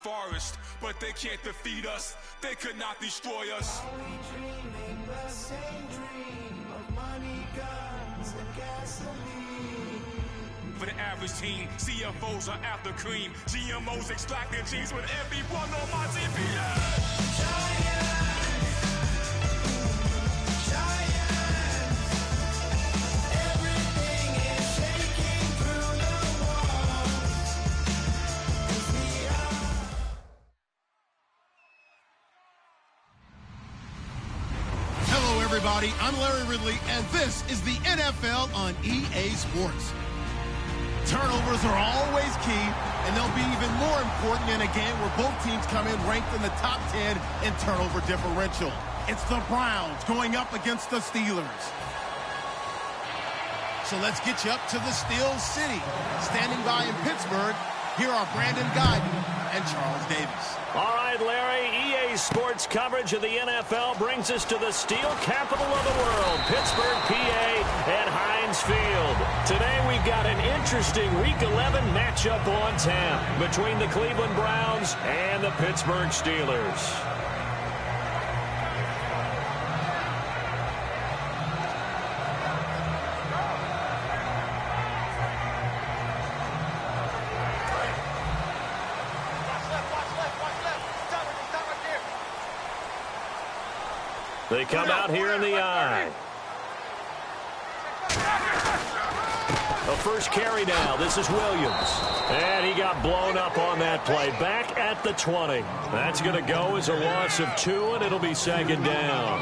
Forest, but they can't defeat us. They could not destroy us. Are we dreaming the same dream of money, guns, and gasoline? For the average team, CFOs are after cream. GMOs extracting genes with everyone on my TV. Everything is shaking through the walls. 'Cause we are. Hello, everybody. I'm Larry Ridley, and this is the NFL on EA Sports. Turnovers are always key, and they'll be even more important in a game where both teams come in ranked in the top 10 in turnover differential. It's the Browns going up against the Steelers. So let's get you up to the Steel City. Standing by in Pittsburgh, here are Brandon Guyton and Charles Davis. All right, Larry, EA Sports coverage of the NFL brings us to the steel capital of the world, Pittsburgh, PA, and Heinz Field. Today we've got an interesting Week 11 matchup on tap between the Cleveland Browns and the Pittsburgh Steelers. They come out here in the eye. A first carry now. This is Williams. And he got blown up on that play. Back at the 20. That's going to go as a loss of 2, and it'll be second down.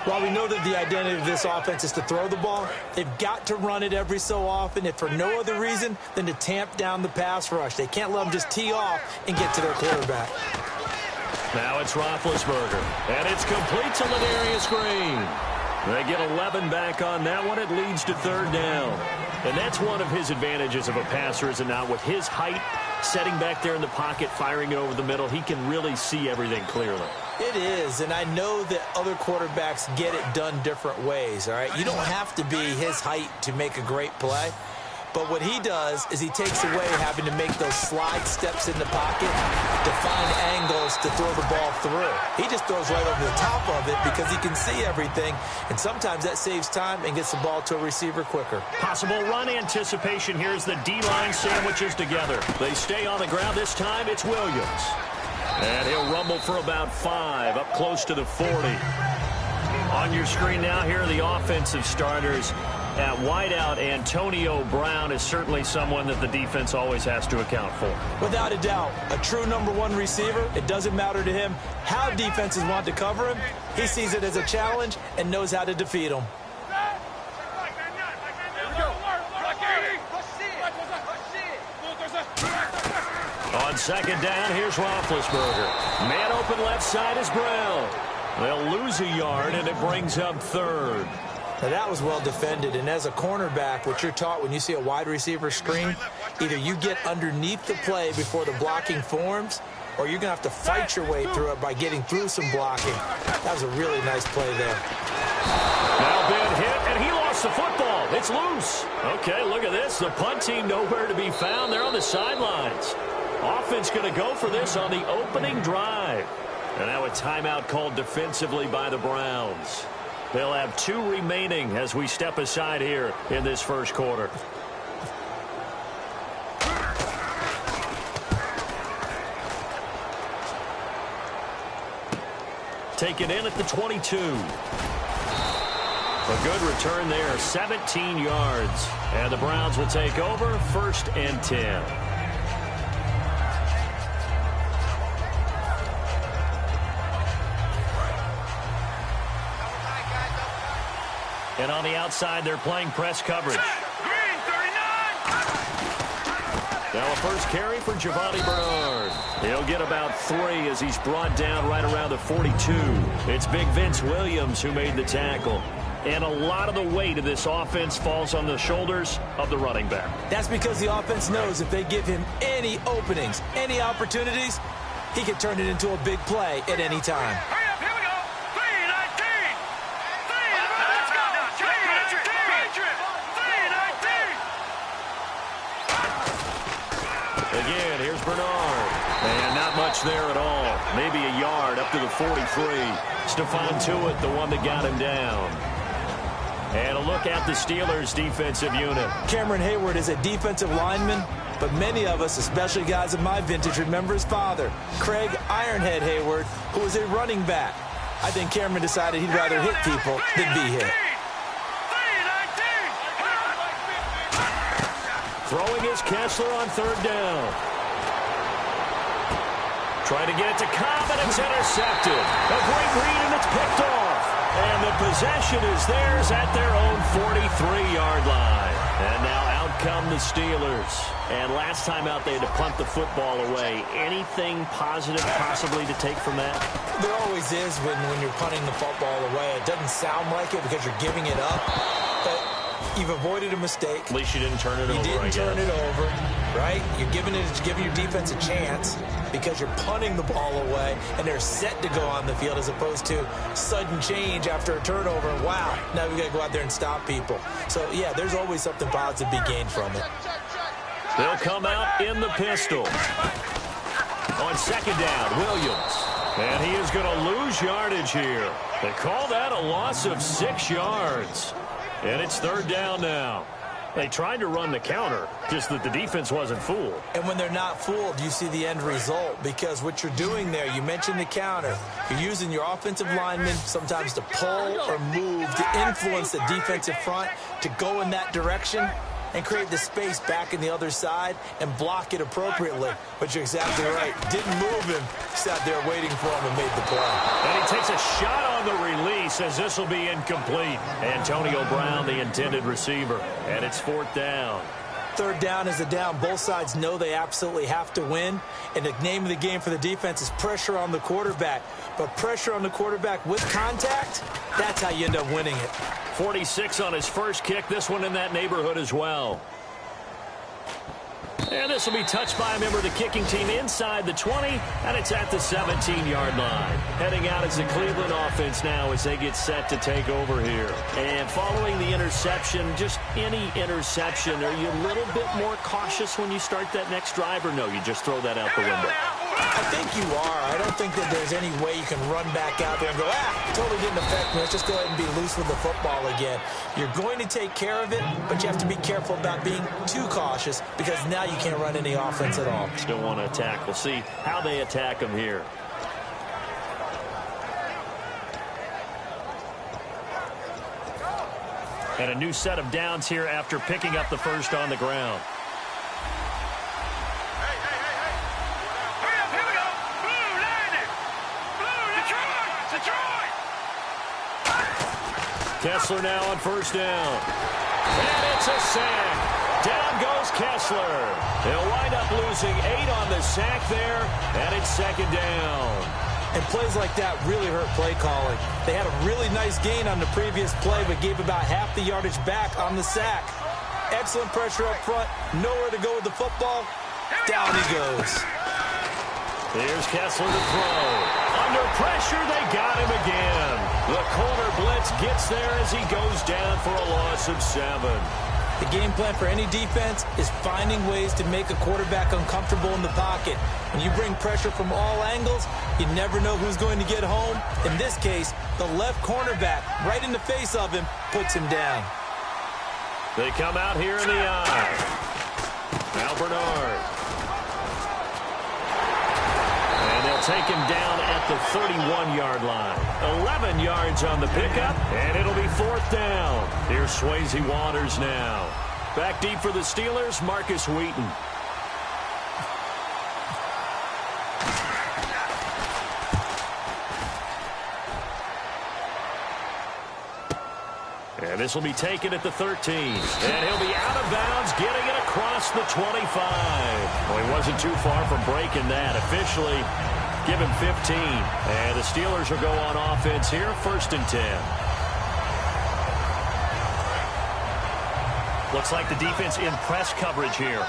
While we know that the identity of this offense is to throw the ball, they've got to run it every so often, if for no other reason than to tamp down the pass rush. They can't let them just tee off and get to their quarterback. Now it's Roethlisberger, and it's complete to Ladarius Green. They get 11 back on that one. It leads to third down. And that's one of his advantages of a passer, is it not? With his height, setting back there in the pocket, firing it over the middle, he can really see everything clearly. It is, and I know that other quarterbacks get it done different ways, all right? You don't have to be his height to make a great play. But what he does is he takes away having to make those slide steps in the pocket to find angles to throw the ball through. He just throws right over the top of it because he can see everything, and sometimes that saves time and gets the ball to a receiver quicker. Possible run anticipation here as the D-line sandwiches together. They stay on the ground. This time it's Williams. And he'll rumble for about 5, up close to the 40. On your screen now, here are the offensive starters. At wideout, Antonio Brown is certainly someone that the defense always has to account for. Without a doubt, a true #1 receiver. It doesn't matter to him how defenses want to cover him. He sees it as a challenge and knows how to defeat them. On second down, here's Roethlisberger. Man open left side is Brown. They'll lose a yard, and it brings up third. Now, that was well defended, and as a cornerback, what you're taught when you see a wide receiver screen, either you get underneath the play before the blocking forms, or you're going to have to fight your way through it by getting through some blocking. That was a really nice play there. Now Ben hit, and he lost the football. It's loose. Okay, look at this. The punt team nowhere to be found. They're on the sidelines. Offense going to go for this on the opening drive. And now a timeout called defensively by the Browns. They'll have 2 remaining as we step aside here in this first quarter. Taken in at the 22. A good return there, 17 yards. And the Browns will take over, 1st and 10. And on the outside, they're playing press coverage. Now a first carry for Giovanni Bernard. He'll get about 3 as he's brought down right around the 42. It's Big Vince Williams who made the tackle. And a lot of the weight of this offense falls on the shoulders of the running back. That's because the offense knows if they give him any openings, any opportunities, he can turn it into a big play at any time. Again, here's Bernard. And not much much there at all. Maybe a yard up to the 43. Stephon Tuitt, the one that got him down. And a look at the Steelers' defensive unit. Cameron Hayward is a defensive lineman, but many of us, especially guys of my vintage, remember his father, Craig Ironhead Hayward, who was a running back. I think Cameron decided he'd rather hit people than be hit. Throwing is Kessler on third down. Trying to get it to Cobb, and it's intercepted. A great read, and it's picked off. And the possession is theirs at their own 43-yard line. And now out come the Steelers. And last time out, they had to punt the football away. Anything positive possibly to take from that? There always is when you're punting the football away. It doesn't sound like it because you're giving it up, but you've avoided a mistake. At least you didn't turn it over, You didn't turn it over, right? You're giving your defense a chance because you're punting the ball away, and they're set to go on the field as opposed to sudden change after a turnover. Wow, now we've got to go out there and stop people. So, yeah, there's always something positive to be gained from it. They'll come out in the pistol. On second down, Williams. And he is going to lose yardage here. They call that a loss of 6 yards. And it's third down now. They tried to run the counter, just that the defense wasn't fooled. And when they're not fooled, you see the end result, because what you're doing there, you mentioned the counter. You're using your offensive linemen sometimes to pull or move to influence the defensive front to go in that direction and create the space back in the other side and block it appropriately. But you're exactly right. Didn't move him. Sat there waiting for him and made the play. And he takes a shot on the release as this will be incomplete. Antonio Brown, the intended receiver. And it's fourth down. Third down is a down. Both sides know they absolutely have to win. And the name of the game for the defense is pressure on the quarterback. But pressure on the quarterback with contact, that's how you end up winning it. 46 on his first kick. This one in that neighborhood as well. And this will be touched by a member of the kicking team inside the 20, and it's at the 17-yard line. Heading out is the Cleveland offense now as they get set to take over here. And following the interception, just any interception, are you a little bit more cautious when you start that next drive, or no, you just throw that out the window? I think you are. I don't think that there's any way you can run back out there and go, totally didn't affect me. Let's just go ahead and be loose with the football again. You're going to take care of it, but you have to be careful about being too cautious because now you can't run any offense at all. Still want to attack. We'll see how they attack them here. And a new set of downs here after picking up the first on the ground. Kessler now on first down. And it's a sack. Down goes Kessler. They'll wind up losing 8 on the sack there, and it's second down. And plays like that really hurt play calling. They had a really nice gain on the previous play, but gave about half the yardage back on the sack. Excellent pressure up front. Nowhere to go with the football. Down he goes. Here's Kessler to throw. Under pressure, they got him again. The corner blitz gets there as he goes down for a loss of 7. The game plan for any defense is finding ways to make a quarterback uncomfortable in the pocket. When you bring pressure from all angles, you never know who's going to get home. In this case, the left cornerback, right in the face of him, puts him down. They come out here in the eye. Now Bernard. And they'll take him down at the 31-yard line. 11 yards on the pickup, and it'll be fourth down. Here's Swayze Waters now. Back deep for the Steelers, Marcus Wheaton. And this will be taken at the 13. And he'll be out of bounds, getting it across the 25. Well, he wasn't too far from breaking that. Officially, give him 15. And the Steelers will go on offense here, 1st and 10. Looks like the defense in press coverage here.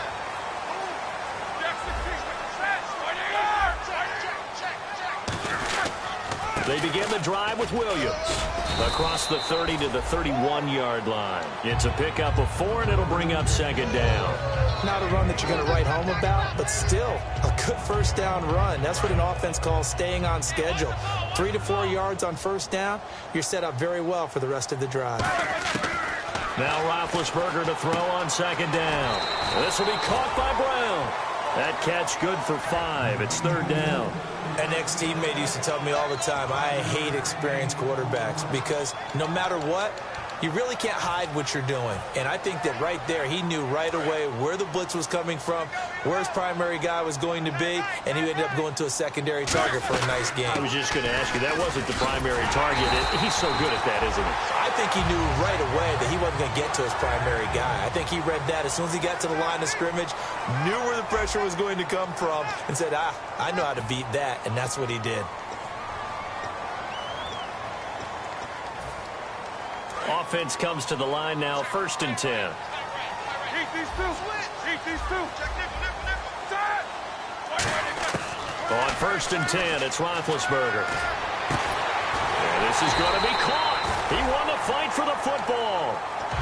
They begin the drive with Williams. Across the 30 to the 31-yard line. It's a pickup of 4, and it'll bring up second down. Not a run that you're going to write home about, but still a good first down run. That's what an offense calls staying on schedule. 3 to 4 yards on first down, you're set up very well for the rest of the drive. Now Roethlisberger to throw on second down. This will be caught by Brown. That catch good for 5. It's third down. An ex-teammate used to tell me all the time, I hate experienced quarterbacks because no matter what, you really can't hide what you're doing. And I think that right there, he knew right away where the blitz was coming from, where his primary guy was going to be, and he ended up going to a secondary target for a nice game. I was just going to ask you, that wasn't the primary target. He's so good at that, isn't he? I think he knew right away that he wasn't going to get to his primary guy. I think he read that as soon as he got to the line of scrimmage, knew where the pressure was going to come from, and said, I know how to beat that, and that's what he did. Offense comes to the line now, 1st and 10. On 1st and 10, it's Roethlisberger. And this is going to be caught. He won the fight for the football.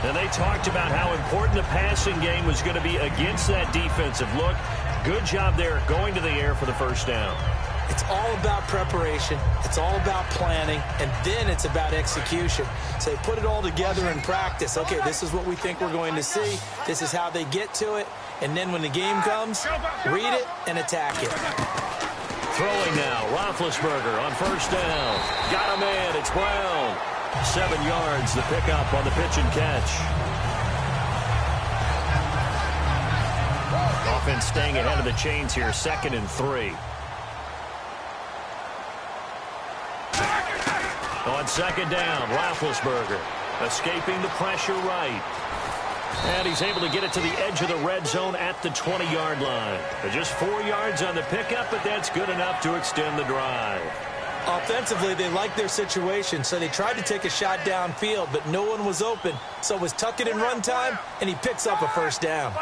And they talked about how important the passing game was going to be against that defensive look. Good job there going to the air for the first down. It's all about preparation. It's all about planning. And then it's about execution. So they put it all together in practice. Okay, this is what we think we're going to see. This is how they get to it. And then when the game comes, read it and attack it. Throwing now, Roethlisberger on first down. Got a man, it's Brown. 7 yards, the pickup on the pitch and catch. Offense staying ahead of the chains here, 2nd and 3. On second down, Roethlisberger escaping the pressure right. And he's able to get it to the edge of the red zone at the 20-yard line. Just 4 yards on the pickup, but that's good enough to extend the drive. Offensively, they liked their situation, so they tried to take a shot downfield, but no one was open. So it was tuck it in run time, and he picks up a first down.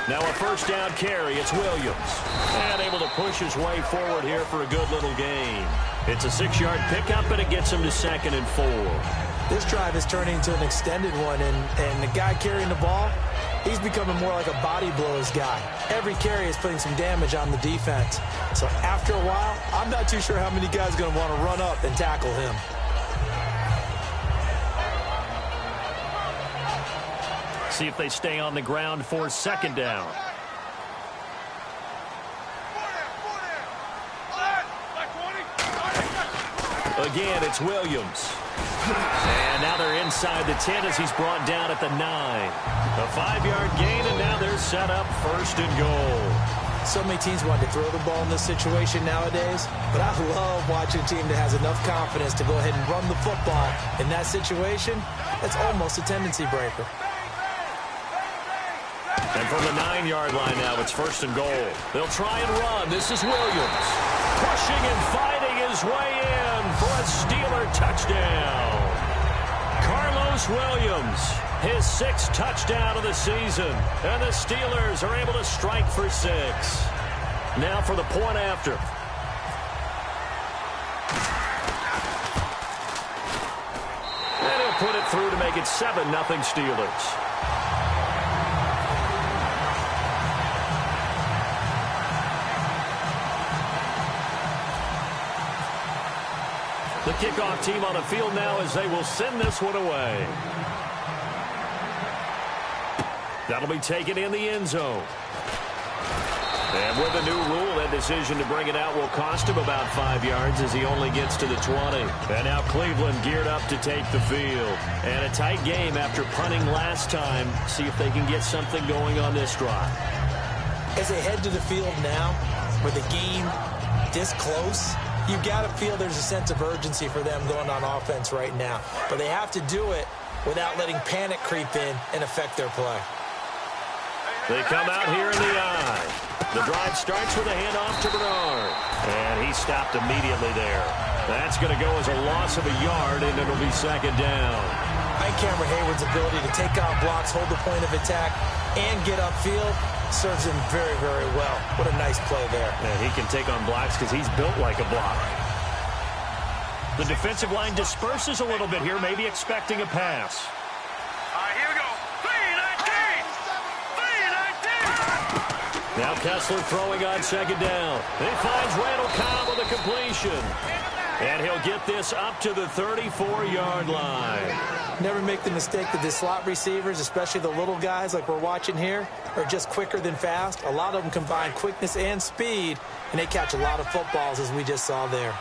Now a first down carry, it's Williams. And able to push his way forward here for a good little gain. It's a 6-yard pickup, and it gets him to 2nd and 4. This drive is turning into an extended one, and the guy carrying the ball, he's becoming more like a body blows guy. Every carry is putting some damage on the defense. So after a while, I'm not too sure how many guys are going to want to run up and tackle him. See if they stay on the ground for 2nd down. Again, it's Williams. And now they're inside the 10 as he's brought down at the 9. A 5-yard gain, and now they're set up 1st and goal. So many teams want to throw the ball in this situation nowadays, but I love watching a team that has enough confidence to go ahead and run the football. In that situation, that's almost a tendency breaker. And from the 9-yard line now, it's 1st and goal. They'll try and run. This is Williams. Pushing and fighting his way in for a Steeler touchdown. Carlos Williams, his 6th touchdown of the season. And the Steelers are able to strike for 6. Now for the point after. And he'll put it through to make it 7-0 Steelers. The kickoff team on the field now as they will send this one away. That'll be taken in the end zone. And with the new rule, that decision to bring it out will cost him about 5 yards as he only gets to the 20. And now Cleveland geared up to take the field. And a tight game after punting last time. See if they can get something going on this drive. As they head to the field now, with the game this close, you got to feel there's a sense of urgency for them going on offense right now. But they have to do it without letting panic creep in and affect their play. They come out here in the eye. The drive starts with a handoff to Bernard. And he stopped immediately there. That's going to go as a loss of a yard, and it'll be 2nd down. I think Cameron Hayward's ability to take on blocks, hold the point of attack, and get upfield serves him very, very well. What a nice play there. And he can take on blocks because he's built like a block. The defensive line disperses a little bit here, maybe expecting a pass. All right, here we go. 3-19. Now Kessler throwing on second down. He finds Randall Cobb with a completion. And he'll get this up to the 34-yard line. Never make the mistake that the slot receivers, especially the little guys like we're watching here, are just quicker than fast. A lot of them combine quickness and speed, and they catch a lot of footballs, as we just saw there.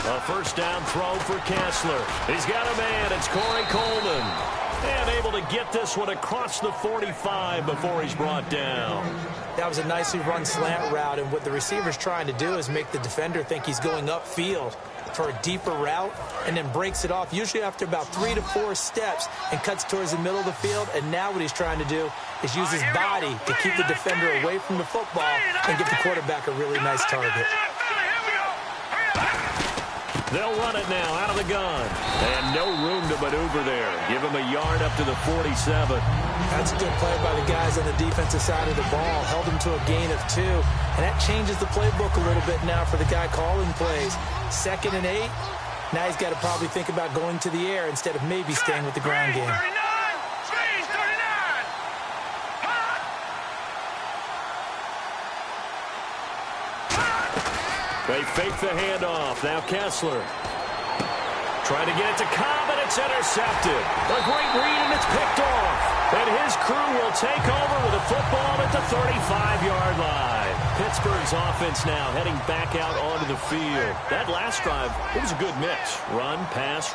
A first down throw for Kessler. He's got a man. It's Corey Coleman. And able to get this one across the 45 before he's brought down. That was a nicely run slant route, and what the receiver's trying to do is make the defender think he's going upfield for a deeper route and then breaks it off, usually after about 3 to 4 steps, and cuts towards the middle of the field. And now what he's trying to do is use his body to keep the defender away from the football and give the quarterback a really nice target. They'll run it now out of the gun. And no room to maneuver there. Give him a yard up to the 47. That's a good play by the guys on the defensive side of the ball. Held him to a gain of 2. And that changes the playbook a little bit now for the guy calling plays. 2nd and 8. Now he's got to probably think about going to the air instead of maybe staying with the ground game. They fake the handoff. Now Kessler trying to get it to Cobb, and it's intercepted. A great read, and it's picked off. And his crew will take over with a football at the 35-yard line. Pittsburgh's offense now heading back out onto the field. That last drive, it was a good mix. Run, pass,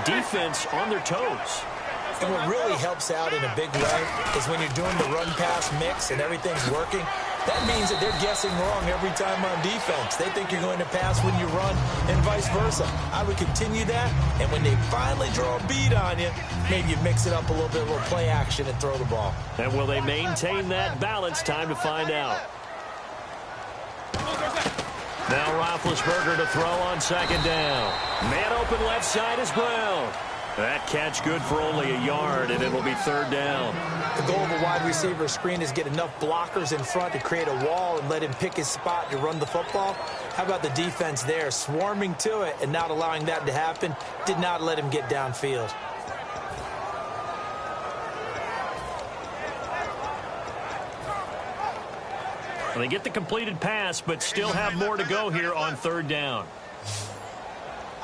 defense on their toes. And what really helps out in a big way is when you're doing the run-pass mix and everything's working, that means that they're guessing wrong every time on defense. They think you're going to pass when you run and vice versa. I would continue that, and when they finally draw a beat on you, maybe you mix it up a little bit, a little play action, and throw the ball. And will they maintain that balance? Time to find out. Now Roethlisberger to throw on second down. Man open left side is Brown. That catch good for only a yard, and it'll be 3rd down. The goal of a wide receiver screen is get enough blockers in front to create a wall and let him pick his spot to run the football. How about the defense there, swarming to it and not allowing that to happen? Did not let him get downfield. Well, they get the completed pass, but still have more to go here on 3rd down.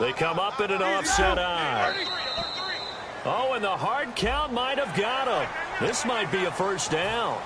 They come up in an offset eye. Oh, and the hard count might have got him. This might be a first down.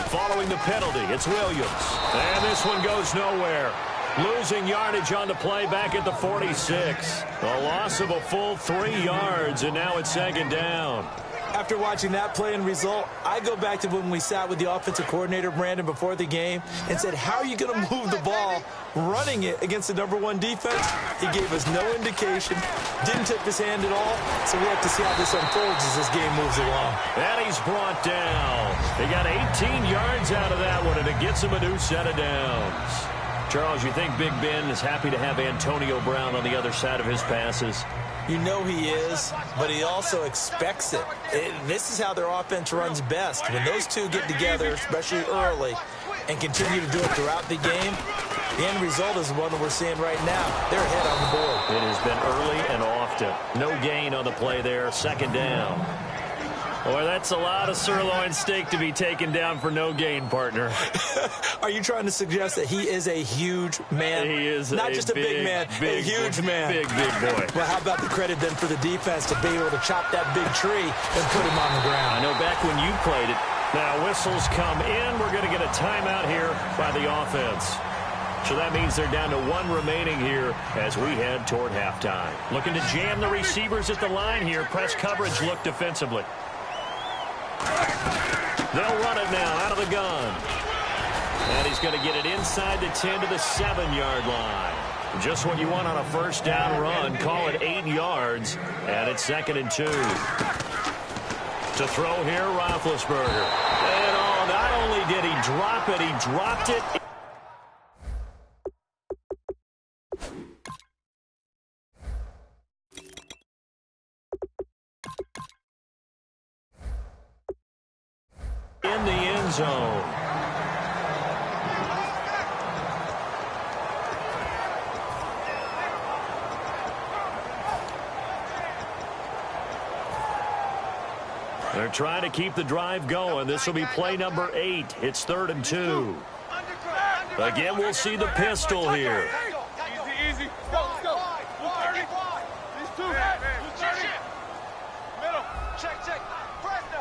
Following the penalty, it's Williams. And this one goes nowhere. Losing yardage on the play back at the 46. A loss of a full 3 yards, and now it's 2nd down. After watching that play and result, I go back to when we sat with the offensive coordinator, Brandon, before the game and said, how are you going to move the ball running it against the #1 defense? He gave us no indication, didn't tip his hand at all, so we have to see how this unfolds as this game moves along. And he's brought down. They got 18 yards out of that one, and it gets him a new set of downs. Charles, you think Big Ben is happy to have Antonio Brown on the other side of his passes? You know he is, but he also expects it. This is how their offense runs best. When those two get together, especially early, and continue to do it throughout the game, the end result is the one that we're seeing right now. They're ahead on the board. It has been early and often. No gain on the play there, 2nd down. Boy, that's a lot of sirloin steak to be taken down for no gain, partner. Are you trying to suggest that he is a huge man? He is not just a big man, a huge man. Big boy. Well, how about the credit then for the defense to be able to chop that big tree and put him on the ground? I know back when you played it. Now whistles come in. We're going to get a timeout here by the offense. So that means they're down to 1 remaining here as we head toward halftime. Looking to jam the receivers at the line here. Press coverage look defensively. They'll run it now out of the gun. And he's going to get it inside the 10 to the 7-yard line. Just what you want on a first down run. Call it 8 yards. And it's 2nd and 2. To throw here, Roethlisberger. And not only did he drop it, he dropped it. in the end zone. They're trying to keep the drive going. This will be play number 8. It's 3rd and 2. Again, we'll see the pistol here. Easy. Let's go. 30. These two. Middle. Check. Fresno.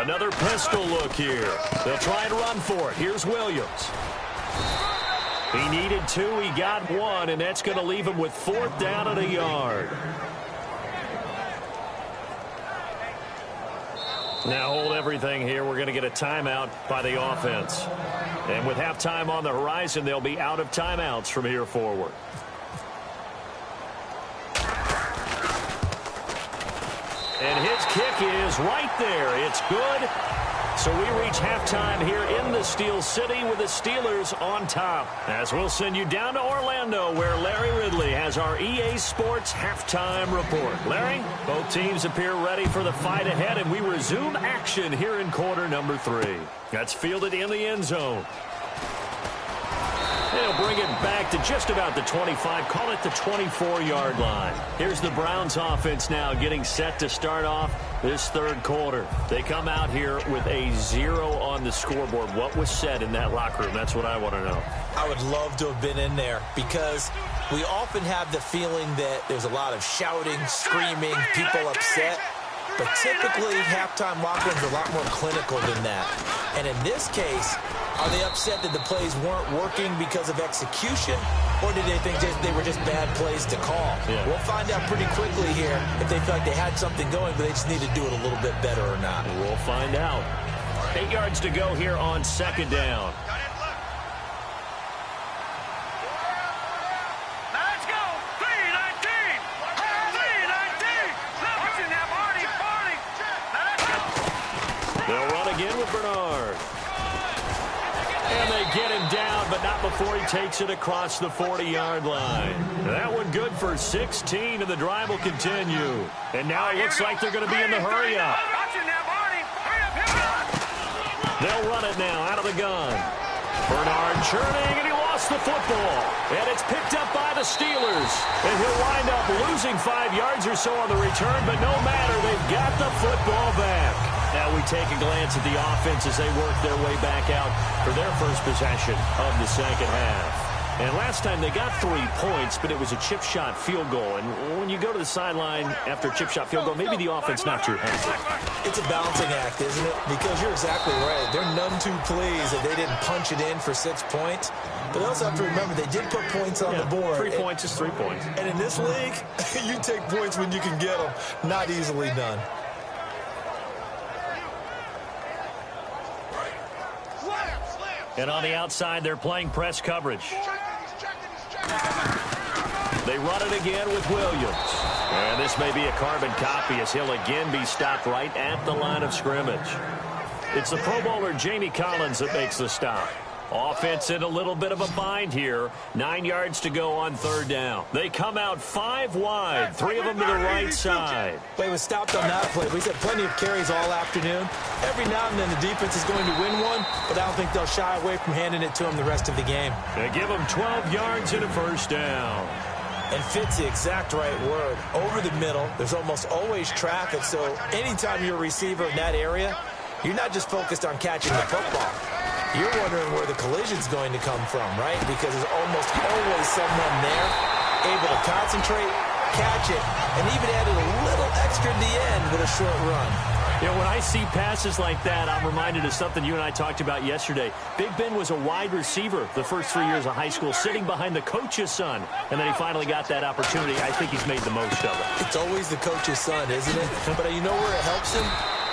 Another pistol look here. They'll try and run for it. Here's Williams. He needed 2. He got 1, and that's going to leave him with 4th down and a yard. Now hold everything here. We're going to get a timeout by the offense. And with halftime on the horizon, they'll be out of timeouts from here forward. And his kick is right there. It's good. So we reach halftime here in the Steel City with the Steelers on top. As we'll send you down to Orlando, where Larry Ridley has our EA Sports halftime report. Larry, both teams appear ready for the fight ahead, and we resume action here in quarter number 3. That's fielded in the end zone. They'll bring it back to just about the 25, call it the 24-yard line. Here's the Browns offense now getting set to start off this 3rd quarter. They come out here with a 0 on the scoreboard. What was said in that locker room? That's what I want to know. I would love to have been in there because we often have the feeling that there's a lot of shouting, screaming, people upset. But typically, halftime locker rooms are a lot more clinical than that. And in this case, are they upset that the plays weren't working because of execution, or did they think they were just bad plays to call? Yeah. We'll find out pretty quickly here if they feel like they had something going, but they just need to do it a little bit better or not. We'll find out. 8 yards to go here on 2nd down. Let's go. 3-19. 3-19. Watching that Barney. They'll run again with Bernard. And they get him down, but not before he takes it across the 40-yard line. That one good for 16, and the drive will continue. And now it looks like they're going to be in the hurry-up. They'll run it now out of the gun. Bernard churning, and he lost the football. And it's picked up by the Steelers. And he'll wind up losing 5 yards or so on the return, but no matter, they've got the football back. Now we take a glance at the offense as they work their way back out for their first possession of the 2nd half. And last time they got 3 points, but it was a chip shot field goal. And when you go to the sideline after a chip shot field goal, maybe the offense not too happy. It's a balancing act, isn't it? Because you're exactly right. They're none too pleased that they didn't punch it in for 6 points. But they also have to remember they did put points on the board. 3 points is 3 points. And in this league, you take points when you can get them. Not easily done. And on the outside, they're playing press coverage. They run it again with Williams. And this may be a carbon copy as he'll again be stopped right at the line of scrimmage. It's the Pro Bowler Jamie Collins that makes the stop. Offense in a little bit of a bind here. 9 yards to go on 3rd down. They come out 5 wide, 3 of them to the right side. They was stopped on that play. We've had plenty of carries all afternoon. Every now and then the defense is going to win one, but I don't think they'll shy away from handing it to him the rest of the game. They give them 12 yards and a 1st down. And fits the exact right word. Over the middle, there's almost always traffic, so anytime you're a receiver in that area, you're not just focused on catching the football. You're wondering where the collision's going to come from, right? Because there's almost always someone there able to concentrate, catch it, and even added a little extra at the end with a short run. You know, when I see passes like that, I'm reminded of something you and I talked about yesterday. Big Ben was a wide receiver the first 3 years of high school, sitting behind the coach's son. And then he finally got that opportunity. I think he's made the most of it. It's always the coach's son, isn't it? But you know where it helps him?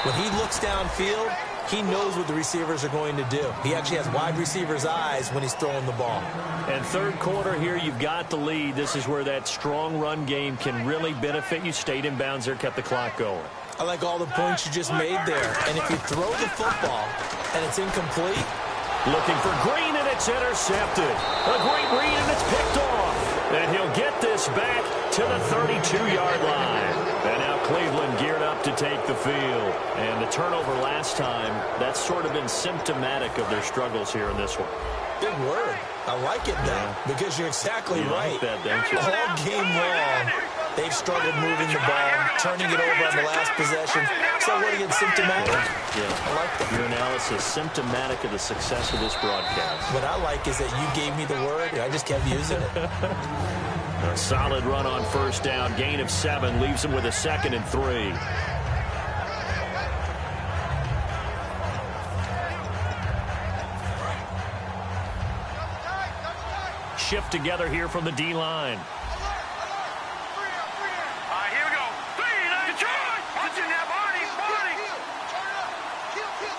When he looks downfield, he knows what the receivers are going to do. He actually has wide receivers' eyes when he's throwing the ball. And 3rd quarter here, you've got the lead. This is where that strong run game can really benefit you. Stayed in bounds there, kept the clock going. I like all the points you just made there. And if you throw the football and it's incomplete, looking for Green, and it's intercepted. A great read, and it's picked off. And he'll get this back to the 32-yard line. And now Cleveland geared up to take the field. And the turnover last time, that's sort of been symptomatic of their struggles here in this one. Big word. I like it, though, because you're exactly right. Like that, don't you? All game long, they've struggled moving the ball, turning it over on the last possession. So what again, symptomatic? Yeah. I like that. Your analysis, symptomatic of the success of this broadcast. What I like is that you gave me the word, and I just kept using it. A solid run on first down. Gain of 7 leaves him with a 2nd and 3. Shift together here from the D-line. All right, here we go. 3, Detroit! What's in there, Barney? Barney!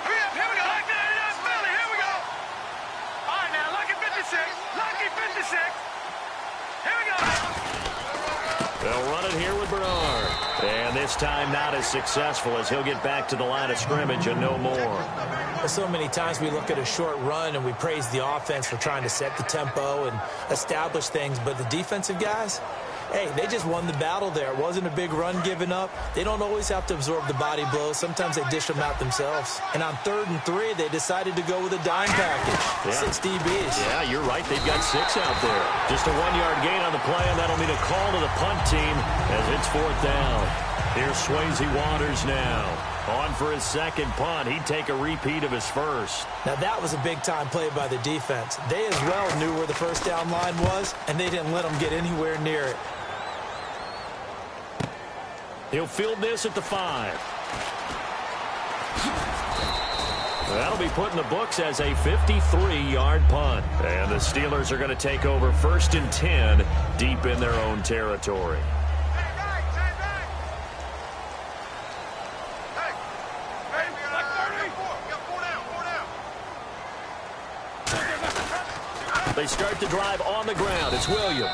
Hurry up, here we go. Like that, that's Philly. Here we go. All right, now, lucky 56. Lucky 56. Here we go. They'll run it here with Bernard. And this time not as successful as he'll get back to the line of scrimmage and no more. So many times we look at a short run and we praise the offense for trying to set the tempo and establish things, but the defensive guys, hey, they just won the battle there. It wasn't a big run given up. They don't always have to absorb the body blows. Sometimes they dish them out themselves. And on 3rd and 3, they decided to go with a dime package. 6 DBs. Yeah, you're right. They've got 6 out there. Just a 1-yard gain on the play, and that'll mean a call to the punt team as it's 4th down. Here's Swayze Waters now. On for his 2nd punt. He'd take a repeat of his first. Now, that was a big-time play by the defense. They as well knew where the first down line was, and they didn't let them get anywhere near it. He'll field this at the 5. That'll be put in the books as a 53-yard punt. And the Steelers are going to take over 1st and 10 deep in their own territory. They start the drive on the ground. It's Williams.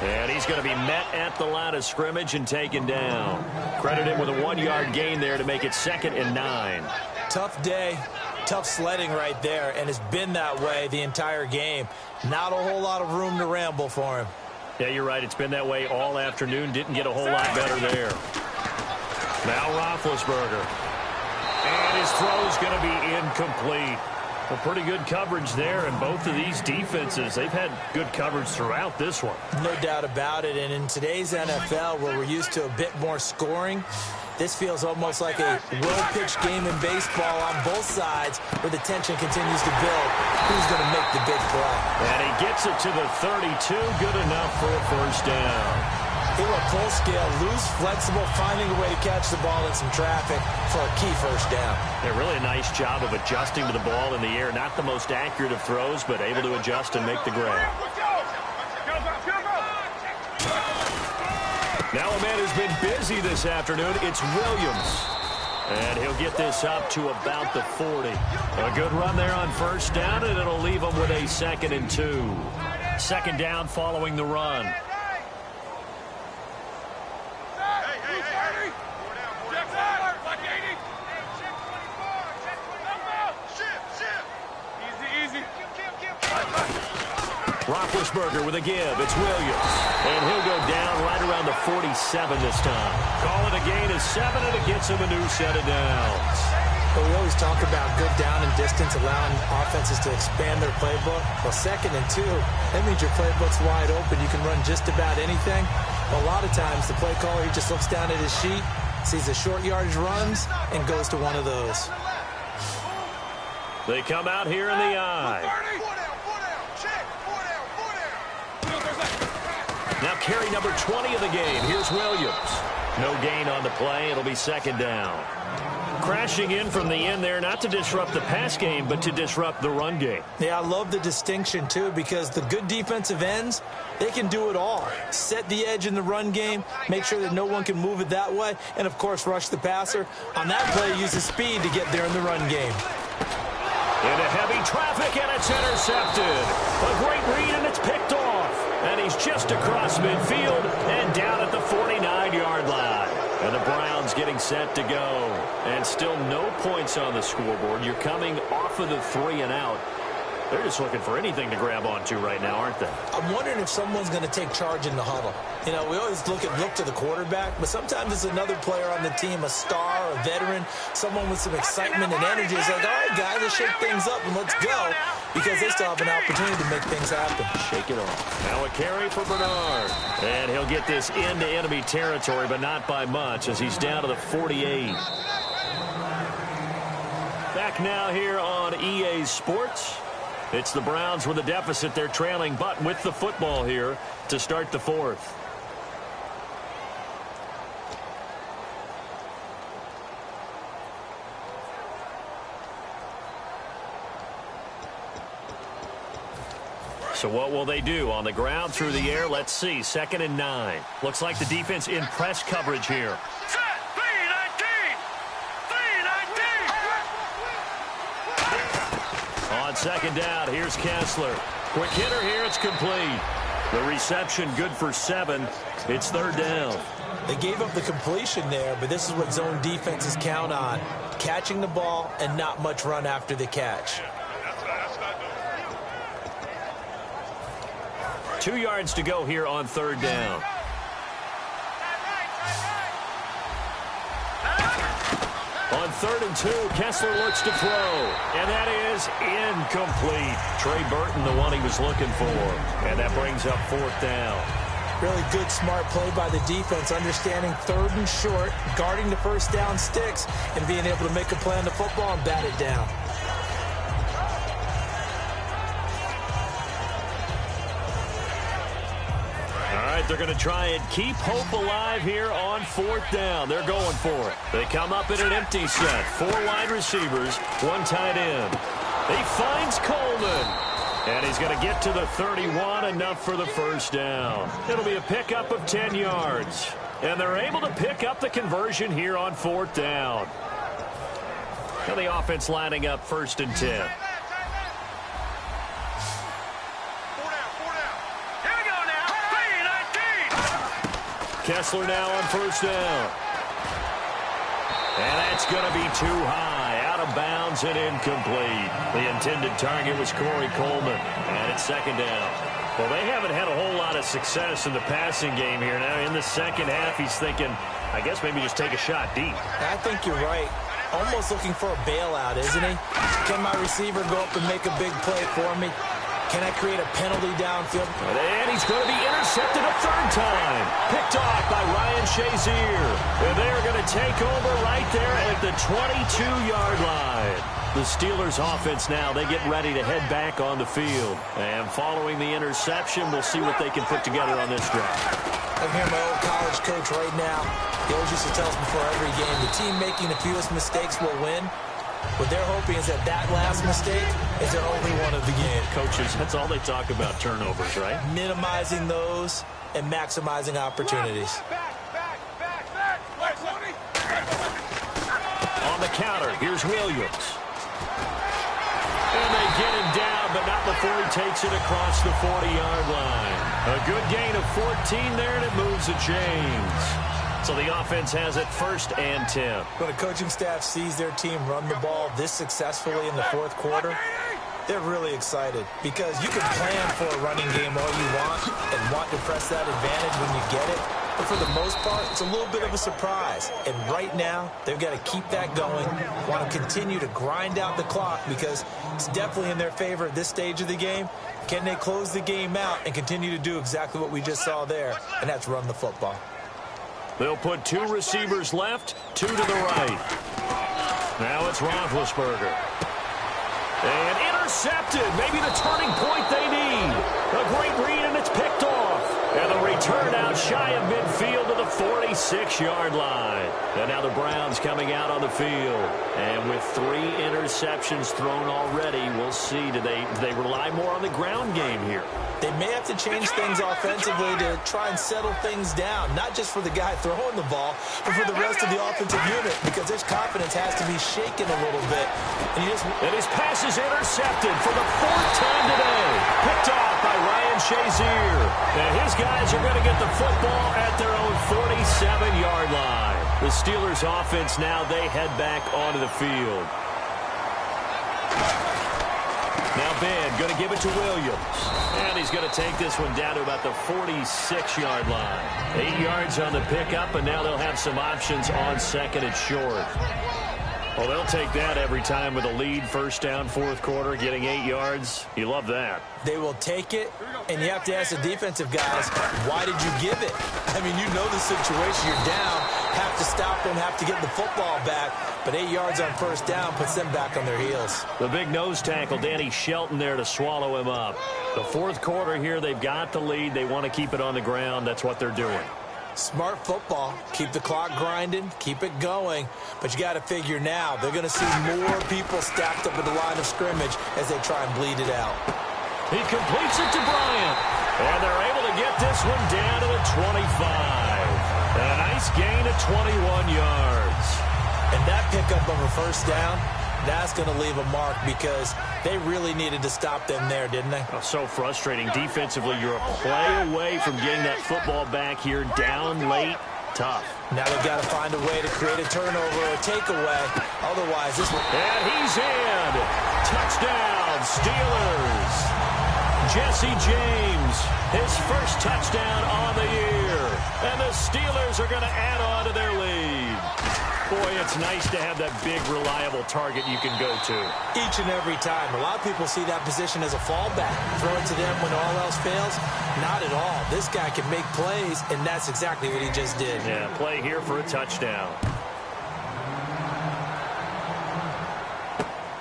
And he's going to be met at the line of scrimmage and taken down. Credit him with a 1-yard gain there to make it 2nd and 9. Tough day, tough sledding right there, and it's been that way the entire game. Not a whole lot of room to ramble for him. Yeah, you're right. It's been that way all afternoon. Didn't get a whole lot better there. Now Roethlisberger. And his throw's going to be incomplete. Well, pretty good coverage there, and both of these defenses, they've had good coverage throughout this one. No doubt about it, and in today's NFL, where we're used to a bit more scoring, this feels almost like a well-pitched game in baseball on both sides, where the tension continues to build. Who's going to make the big play? And he gets it to the 32, good enough for a first down. They were full scale, loose, flexible, finding a way to catch the ball in some traffic for a key first down. Yeah, really a nice job of adjusting to the ball in the air. Not the most accurate of throws, but able to adjust and make the grab. Now a man who's been busy this afternoon, it's Williams. And he'll get this up to about the 40. A good run there on first down, and it'll leave him with a 2nd and 2. 2nd down following the run. Roethlisberger with a give. It's Williams. And he'll go down right around the 47 this time. Call it a gain of 7, and it gets him a new set of downs. But we always talk about good down and distance, allowing offenses to expand their playbook. Well, 2nd and 2, that means your playbook's wide open. You can run just about anything. But a lot of times, the play caller, he just looks down at his sheet, sees the short yardage runs, and goes to one of those. They come out here in the eye. Now carry number 20 of the game. Here's Williams. No gain on the play. It'll be 2nd down. Crashing in from the end there, not to disrupt the pass game, but to disrupt the run game. Yeah, I love the distinction, too, because the good defensive ends, they can do it all. Set the edge in the run game, make sure that no one can move it that way, and, of course, rush the passer. On that play, use the speed to get there in the run game. Into heavy traffic, and it's intercepted. A great read, and it's picked off. And he's just across midfield and down at the 49-yard line. And the Browns getting set to go. And still no points on the scoreboard. You're coming off of the 3 and out. They're just looking for anything to grab onto right now, aren't they? I'm wondering if someone's going to take charge in the huddle. You know, we always look to the quarterback, but sometimes it's another player on the team, a star, a veteran, someone with some excitement and energy. It's like, all right, guys, let's shake things up and let's go, because they still have an opportunity to make things happen. Shake it off. Now a carry for Bernard. And he'll get this into enemy territory, but not by much, as he's down to the 48. Back now here on EA Sports. It's the Browns with a deficit. They're trailing, but with the football here to start the fourth. So what will they do? On the ground, through the air, let's see. 2nd and 9. Looks like the defense in press coverage here. Set, 3-19. On 2nd down, here's Kessler. Quick hitter here, it's complete. The reception good for 7. It's 3rd down. They gave up the completion there, but this is what zone defenses count on. Catching the ball and not much run after the catch. 2 yards to go here on 3rd down. On 3rd and 2, Kessler looks to throw, and that is incomplete. Trey Burton, the one he was looking for, and that brings up 4th down. Really good, smart play by the defense, understanding 3rd and short, guarding the first down sticks, and being able to make a play on the football and bat it down. They're going to try and keep hope alive here on 4th down. They're going for it. They come up in an empty set. 4 wide receivers, 1 tight end. He finds Coleman. And he's going to get to the 31, enough for the first down. It'll be a pickup of 10 yards. And they're able to pick up the conversion here on 4th down. Now the offense lining up 1st and 10. Kessler now on 1st down. And that's going to be too high. Out of bounds and incomplete. The intended target was Corey Coleman. And it's 2nd down. Well, they haven't had a whole lot of success in the passing game here. Now in the second half, he's thinking, I guess maybe just take a shot deep. I think you're right. Almost looking for a bailout, isn't he? Can my receiver go up and make a big play for me? Can I create a penalty downfield? And he's going to be intercepted a 3rd time. Picked off by Ryan Shazier. And they're going to take over right there at the 22-yard line. The Steelers offense now, they get ready to head back on the field. And following the interception, we'll see what they can put together on this drive. I'm hearing my old college coach right now. He always used to tell us before every game, the team making the fewest mistakes will win. What they're hoping is that last mistake is their only one of the game. Coaches, that's all they talk about, turnovers, right? Minimizing those and maximizing opportunities. On the counter, here's Williams. And they get him down, but not before he takes it across the 40-yard line. A good gain of 14 there, and it moves the chains. So the offense has it 1st and 10. When a coaching staff sees their team run the ball this successfully in the 4th quarter, they're really excited, because you can plan for a running game all you want and want to press that advantage when you get it. But for the most part, it's a little bit of a surprise. And right now, they've got to keep that going, want to continue to grind out the clock, because it's definitely in their favor at this stage of the game. Can they close the game out and continue to do exactly what we just saw there, and that's run the football? They'll put 2 receivers left, 2 to the right. Now it's Roethlisberger. And intercepted. Maybe the turning point they need. A great read, and it's picked off. And the return out shy of midfield to the 46-yard line. And now the Browns coming out on the field. And with 3 interceptions thrown already, we'll see. Do they rely more on the ground game here? They may have to change things offensively to try and settle things down, not just for the guy throwing the ball, but for the rest of the offensive unit, because his confidence has to be shaken a little bit. And his pass is intercepted for the 4th time today. Picked off by Ryan Shazier. And his guys are going to get the football at their own 47-yard line. The Steelers offense now, they head back onto the field. Now Ben going to give it to Williams. And he's going to take this one down to about the 46-yard line. 8 yards on the pickup, and now they'll have some options on second and short. Well, they'll take that every time with a lead, first down, fourth quarter, getting 8 yards. You love that. They will take it, and you have to ask the defensive guys, why did you give it? I mean, you know the situation. You're down, have to stop them, have to get the football back, but 8 yards on first down puts them back on their heels. The big nose tackle, Danny Shelton, there to swallow him up. The fourth quarter here, they've got the lead. They want to keep it on the ground. That's what they're doing. Smart football. Keep the clock grinding. Keep it going. But you got to figure now, they're going to see more people stacked up at the line of scrimmage as they try and bleed it out. He completes it to Bryant. And they're able to get this one down to the 25. A nice gain of 21 yards. And that pickup of a first down, that's going to leave a mark because they really needed to stop them there, didn't they? Oh, so frustrating. Defensively, you're a play away from getting that football back here down late. Tough. Now they've got to find a way to create a turnover or a takeaway. Otherwise, this will... And he's in. Touchdown, Steelers. Jesse James, his first touchdown on the year. And the Steelers are going to add on to their lead. Boy, it's nice to have that big, reliable target you can go to. Each and every time. A lot of people see that position as a fallback. Throw it to them when all else fails. Not at all. This guy can make plays, and that's exactly what he just did. Yeah, play here for a touchdown.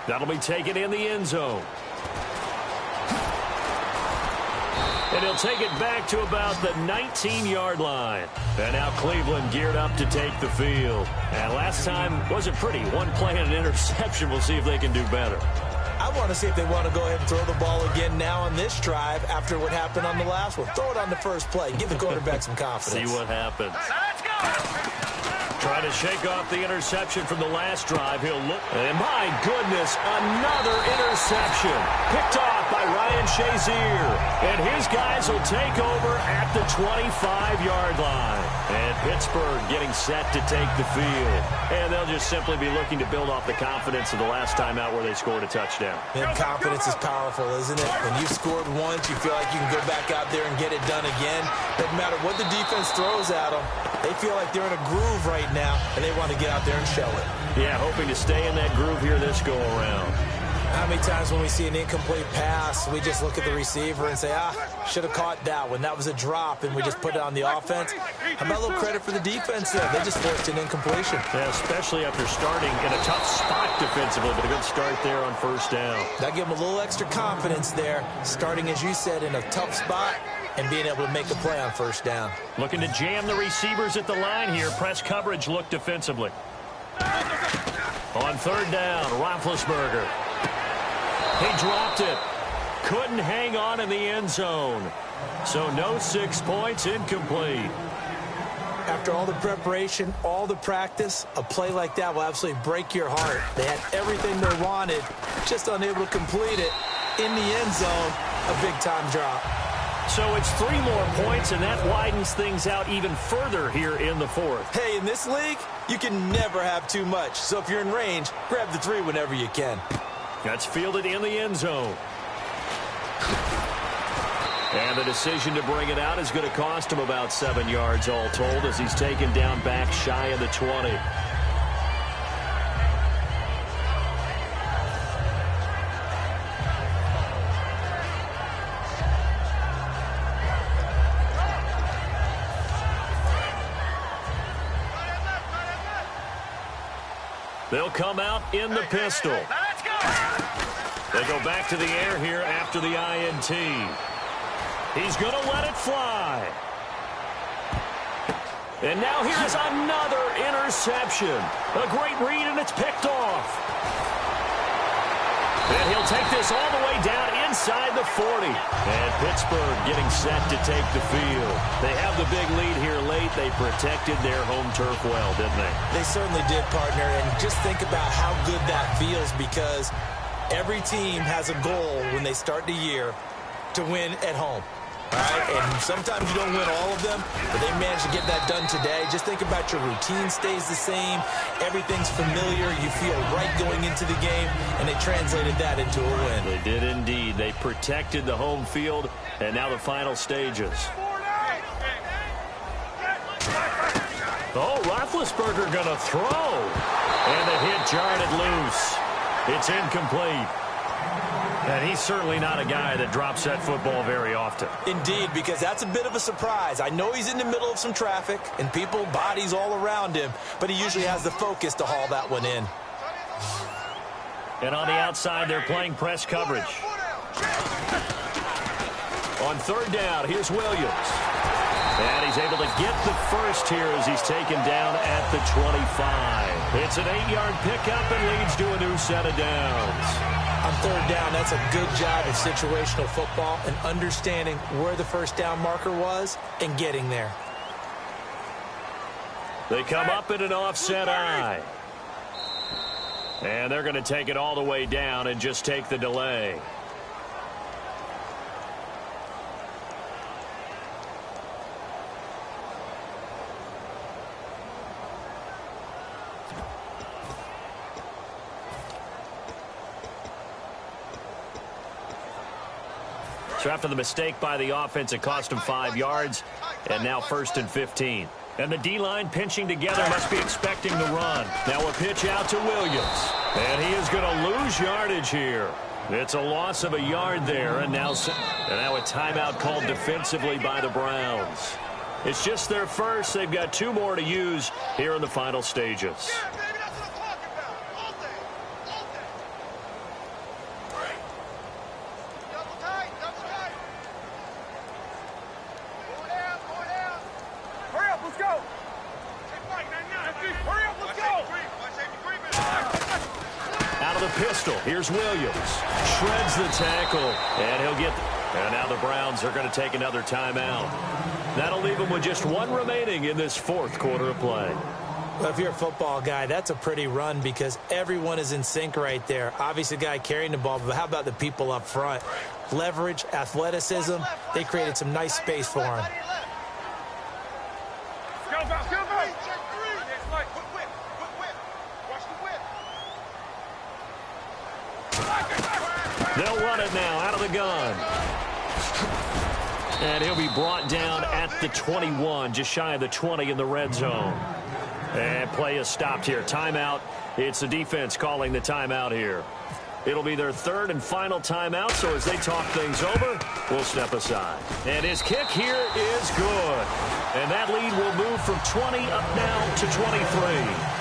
That'll be taken in the end zone. And he'll take it back to about the 19-yard line. And now Cleveland geared up to take the field. And last time wasn't pretty. One play and an interception. We'll see if they can do better. I want to see if they want to go ahead and throw the ball again now on this drive after what happened on the last one. Throw it on the first play. Give the quarterback some confidence. See what happens. Let's go! Trying to shake off the interception from the last drive. He'll look. And my goodness, another interception. Picked off by Ryan Shazier. And his guys will take over at the 25-yard line. And Pittsburgh getting set to take the field. And they'll just simply be looking to build off the confidence of the last time out where they scored a touchdown. And confidence is powerful, isn't it? When you've scored once, you feel like you can go back out there and get it done again. Doesn't matter what the defense throws at them. They feel like they're in a groove right now, and they want to get out there and show it. Yeah, hoping to stay in that groove here this go-around. How many times when we see an incomplete pass, we just look at the receiver and say, should have caught that one. That was a drop, and we just put it on the offense. How about a little credit for the defense there? They just forced an incompletion. Yeah, especially after starting in a tough spot defensively, but a good start there on first down. That gave them a little extra confidence there, starting, as you said, in a tough spot and being able to make a play on first down. Looking to jam the receivers at the line here. Press coverage look defensively. On third down, Roethlisberger. He dropped it. Couldn't hang on in the end zone. So no 6 points, incomplete. After all the preparation, all the practice, a play like that will absolutely break your heart. They had everything they wanted, just unable to complete it. In the end zone, a big-time drop. So it's 3 more points, and that widens things out even further here in the fourth. Hey, in this league, you can never have too much. So if you're in range, grab the 3 whenever you can. That's fielded in the end zone. And the decision to bring it out is going to cost him about 7 yards all told as he's taken down back shy of the 20. They'll come out in the pistol. Let's go! They go back to the air here after the INT. He's going to let it fly. And now here's another interception. A great read, and it's picked off. And he'll take this all the way down inside the 40. And Pittsburgh getting set to take the field. They have the big lead here late. They protected their home turf well, didn't they? They certainly did, partner. And just think about how good that feels, because every team has a goal when they start the year to win at home. All right, and sometimes you don't win all of them, but they managed to get that done today. Just think about your routine stays the same. Everything's familiar. You feel right going into the game, and they translated that into a win. They did indeed. They protected the home field, and now the final stages. Oh, Roethlisberger going to throw. And the hit jarred it loose. It's incomplete. And he's certainly not a guy that drops that football very often. Indeed, because that's a bit of a surprise. I know he's in the middle of some traffic and people, bodies all around him, but he usually has the focus to haul that one in. And on the outside, they're playing press coverage. On third down, here's Williams. And he's able to get the first here as he's taken down at the 25. It's an 8-yard pickup and leads to a new set of downs. On third down, that's a good job of situational football and understanding where the first down marker was and getting there. They come up in an offset eye. And they're going to take it all the way down and just take the delay. So after the mistake by the offense, it cost him 5 yards, and now 1st and 15. And the D-line pinching together must be expecting the run. Now a pitch out to Williams. And he is going to lose yardage here. It's a loss of a yard there, and now a timeout called defensively by the Browns. It's just their first. They've got 2 more to use here in the final stages. Here's Williams. Shreds the tackle. And he'll get... And now the Browns are going to take another timeout. That'll leave them with just 1 remaining in this 4th quarter of play. Well, if you're a football guy, that's a pretty run because everyone is in sync right there. Obviously, the guy carrying the ball, but how about the people up front? Leverage, athleticism, they created some nice space for him. They'll run it now out of the gun. And he'll be brought down at the 21, just shy of the 20 in the red zone. And play is stopped here. Timeout. It's the defense calling the timeout here. It'll be their 3rd and final timeout, so as they talk things over, we'll step aside. And his kick here is good. And that lead will move from 20 up now to 23.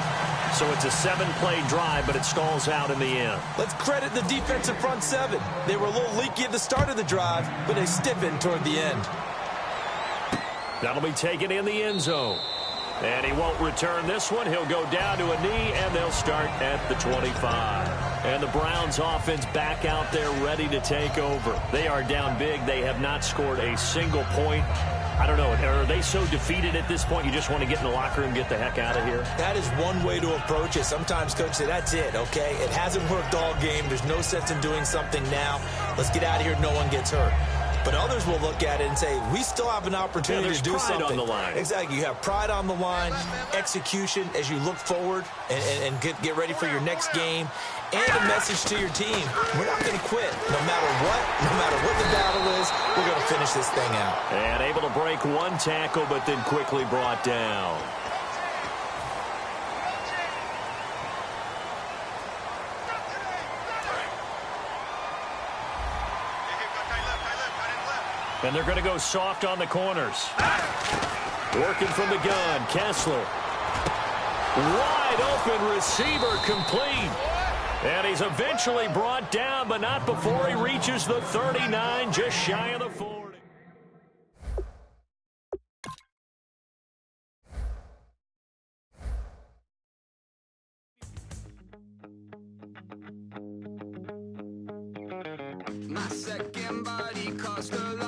So it's a 7-play drive, but it stalls out in the end. Let's credit the defensive front 7. They were a little leaky at the start of the drive, but they stiffened toward the end. That'll be taken in the end zone. And he won't return this one. He'll go down to a knee, and they'll start at the 25. And the Browns offense back out there ready to take over. They are down big. They have not scored a single point. I don't know. Are they so defeated at this point you just want to get in the locker room and get the heck out of here? That is one way to approach it. Sometimes coaches say, that's it, okay? It hasn't worked all game. There's no sense in doing something now. Let's get out of here. No one gets hurt. But others will look at it and say, we still have an opportunity to do something. On the line. Exactly. You have pride on the line, execution as you look forward and get ready for your next game, and a message to your team. We're not going to quit. No matter what the battle is, we're going to finish this thing out. And able to break 1 tackle, but then quickly brought down. And they're going to go soft on the corners. Working from the gun, Kessler. Wide open receiver complete. And he's eventually brought down, but not before he reaches the 39, just shy of the 40. My second body cost a lot.